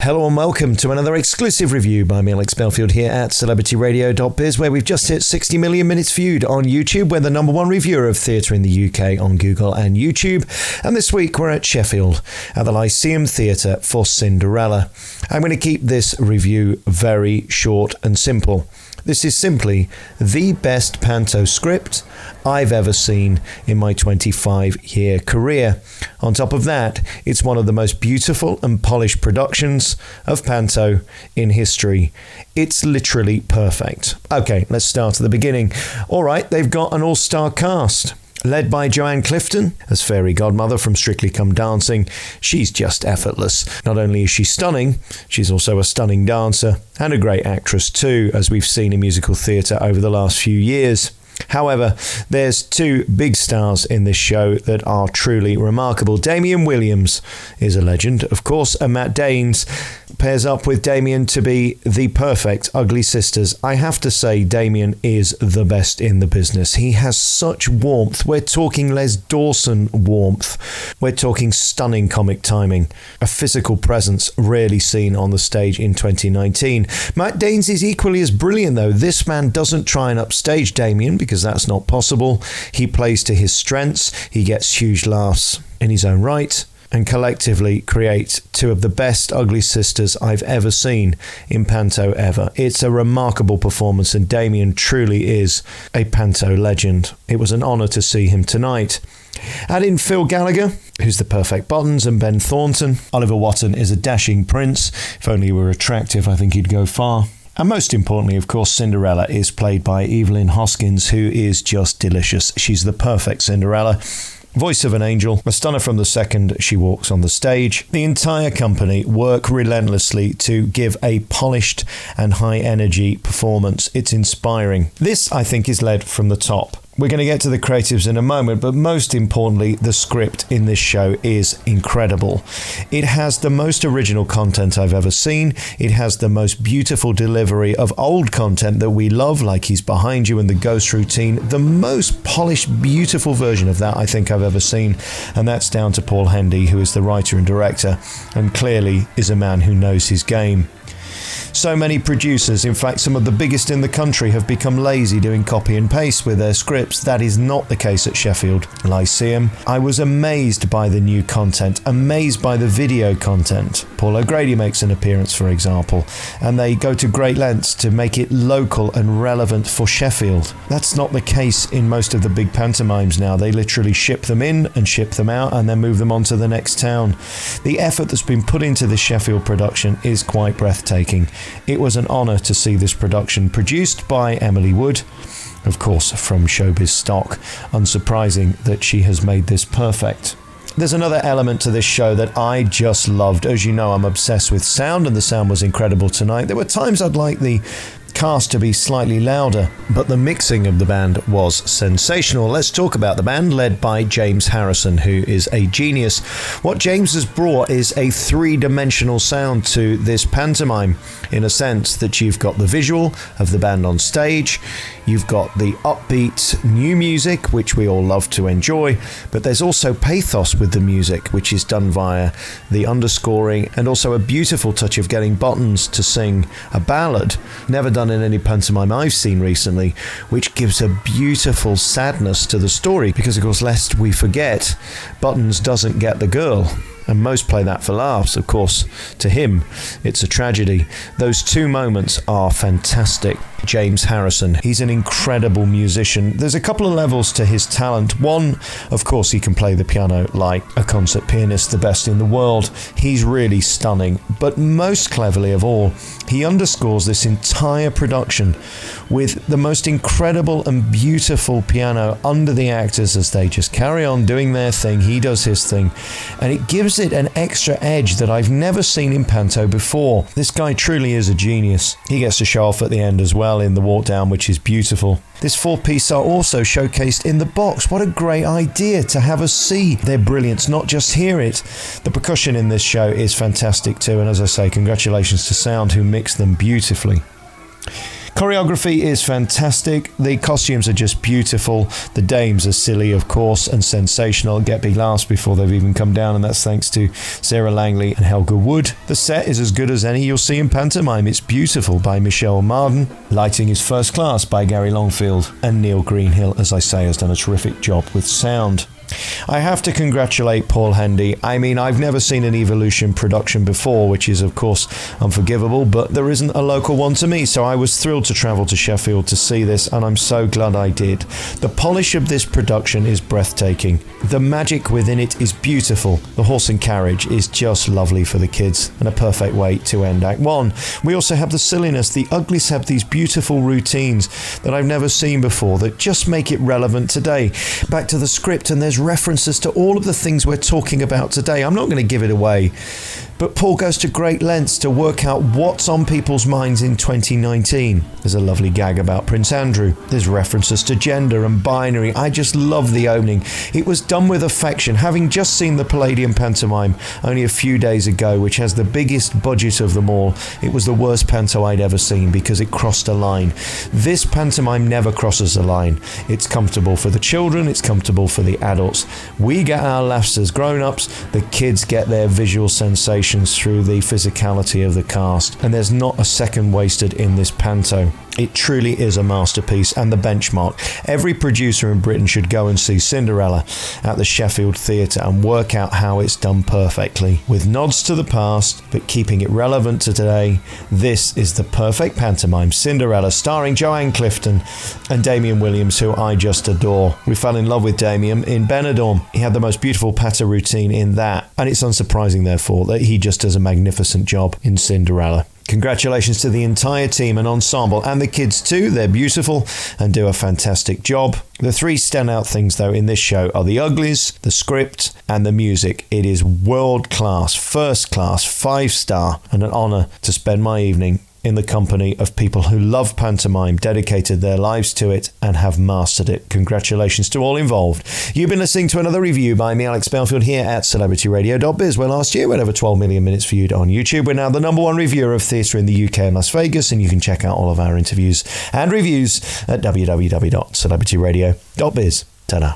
Hello and welcome to another exclusive review by me, Alex Belfield, here at celebrityradio.biz, where we've just hit 60 million minutes viewed on YouTube. We're the number one reviewer of theatre in the UK on Google and YouTube. And this week we're at Sheffield at the Lyceum Theatre for Cinderella. I'm going to keep this review very short and simple. This is simply the best Panto script I've ever seen in my 25-year career. On top of that, it's one of the most beautiful and polished productions of Panto in history. It's literally perfect. Okay, let's start at the beginning. All right, they've got an all-star cast. Led by Joanne Clifton as fairy godmother from Strictly Come Dancing. She's just effortless. Not only is she stunning, she's also a stunning dancer and a great actress too, as we've seen in musical theatre over the last few years. However, there's two big stars in this show that are truly remarkable. Damien Williams is a legend, of course, and Matt Danes pairs up with Damien to be the perfect Ugly Sisters. I have to say, Damien is the best in the business. He has such warmth. We're talking Les Dawson warmth. We're talking stunning comic timing. A physical presence rarely seen on the stage in 2019. Matt Danes is equally as brilliant, though. This man doesn't try and upstage Damien because that's not possible. He plays to his strengths. He gets huge laughs in his own right, and collectively create two of the best Ugly Sisters I've ever seen in Panto ever. It's a remarkable performance, and Damien truly is a Panto legend. It was an honour to see him tonight. Add in Phil Gallagher, who's the perfect Buttons, and Ben Thornton. Oliver Wotton is a dashing prince. If only he were attractive, I think he'd go far. And most importantly, of course, Cinderella is played by Evelyn Hoskins, who is just delicious. She's the perfect Cinderella. Voice of an angel, a stunner from the second she walks on the stage. The entire company work relentlessly to give a polished and high-energy performance. It's inspiring. This, I think, is led from the top. We're going to get to the creatives in a moment, but most importantly, the script in this show is incredible. It has the most original content I've ever seen. It has the most beautiful delivery of old content that we love, like He's Behind You and The Ghost Routine. The most polished, beautiful version of that I think I've ever seen, and that's down to Paul Hendy, who is the writer and director, and clearly is a man who knows his game. So many producers, in fact some of the biggest in the country, have become lazy doing copy and paste with their scripts. That is not the case at Sheffield Lyceum. I was amazed by the new content, amazed by the video content. Paul O'Grady makes an appearance, for example, and they go to great lengths to make it local and relevant for Sheffield. That's not the case in most of the big pantomimes now. They literally ship them in and ship them out and then move them on to the next town. The effort that's been put into this Sheffield production is quite breathtaking. It was an honour to see this production produced by Emily Wood, of course from Showbiz stock. Unsurprising that she has made this perfect. There's another element to this show that I just loved. As you know, I'm obsessed with sound, and the sound was incredible tonight. There were times I'd like the cast to be slightly louder, but the mixing of the band was sensational. Let's talk about the band, led by James Harrison, who is a genius. What James has brought is a three-dimensional sound to this pantomime, in a sense that you've got the visual of the band on stage, you've got the upbeat new music, which we all love to enjoy, but there's also pathos with the music, which is done via the underscoring, and also a beautiful touch of getting Buttons to sing a ballad, never done in any pantomime I've seen recently, which gives a beautiful sadness to the story, because of course, lest we forget, Buttons doesn't get the girl. And most play that for laughs. Of course, to him, it's a tragedy. Those two moments are fantastic. James Harrison, he's an incredible musician. There's a couple of levels to his talent. One, of course, he can play the piano like a concert pianist, the best in the world. He's really stunning. But most cleverly of all, he underscores this entire production with the most incredible and beautiful piano under the actors as they just carry on doing their thing. He does his thing. And it gives it an extra edge that I've never seen in Panto before. This guy truly is a genius. He gets to show off at the end as well in the walk down, which is beautiful. This four-piece are also showcased in the box. What a great idea to have us see their brilliance, not just hear it. The percussion in this show is fantastic too, and as I say, congratulations to Sound, who mixed them beautifully. Choreography is fantastic. The costumes are just beautiful. The dames are silly, of course, and sensational. Get big laughs before they've even come down, and that's thanks to Sarah Langley and Helga Wood. The set is as good as any you'll see in pantomime. It's beautiful by Michelle Marden. Lighting is first class by Gary Longfield. And Neil Greenhill, as I say, has done a terrific job with sound. I have to congratulate Paul Hendy. I mean, I've never seen an Evolution production before, which is of course unforgivable, but there isn't a local one to me, so I was thrilled to travel to Sheffield to see this, and I'm so glad I did. The polish of this production is breathtaking. The magic within it is beautiful. The horse and carriage is just lovely for the kids, and a perfect way to end Act 1. We also have the silliness. The Uglies have these beautiful routines that I've never seen before that just make it relevant today. Back to the script, and there's references to all of the things we're talking about today. I'm not going to give it away, but Paul goes to great lengths to work out what's on people's minds in 2019. There's a lovely gag about Prince Andrew. There's references to gender and binary. I just love the opening. It was done with affection. Having just seen the Palladium pantomime only a few days ago, which has the biggest budget of them all, it was the worst panto I'd ever seen because it crossed a line. This pantomime never crosses a line. It's comfortable for the children, it's comfortable for the adults. We get our laughs as grown-ups, the kids get their visual sensations through the physicality of the cast, and there's not a second wasted in this panto. It truly is a masterpiece and the benchmark. Every producer in Britain should go and see Cinderella at the Sheffield Theatre and work out how it's done perfectly. With nods to the past, but keeping it relevant to today, this is the perfect pantomime, Cinderella, starring Joanne Clifton and Damien Williams, who I just adore. We fell in love with Damien in Benidorm. He had the most beautiful patter routine in that, and it's unsurprising, therefore, that he just does a magnificent job in Cinderella. Congratulations to the entire team and ensemble, and the kids too. They're beautiful and do a fantastic job. The three standout things, though, in this show are the Uglies, the script, and the music. It is world class, first class, 5-star, and an honour to spend my evening in the company of people who love pantomime, dedicated their lives to it, and have mastered it. Congratulations to all involved. You've been listening to another review by me, Alex Belfield, here at celebrityradio.biz, where last year we had over 12 million minutes viewed on YouTube. We're now the #1 reviewer of theatre in the UK and Las Vegas, and you can check out all of our interviews and reviews at www.celebrityradio.biz. Ta-da.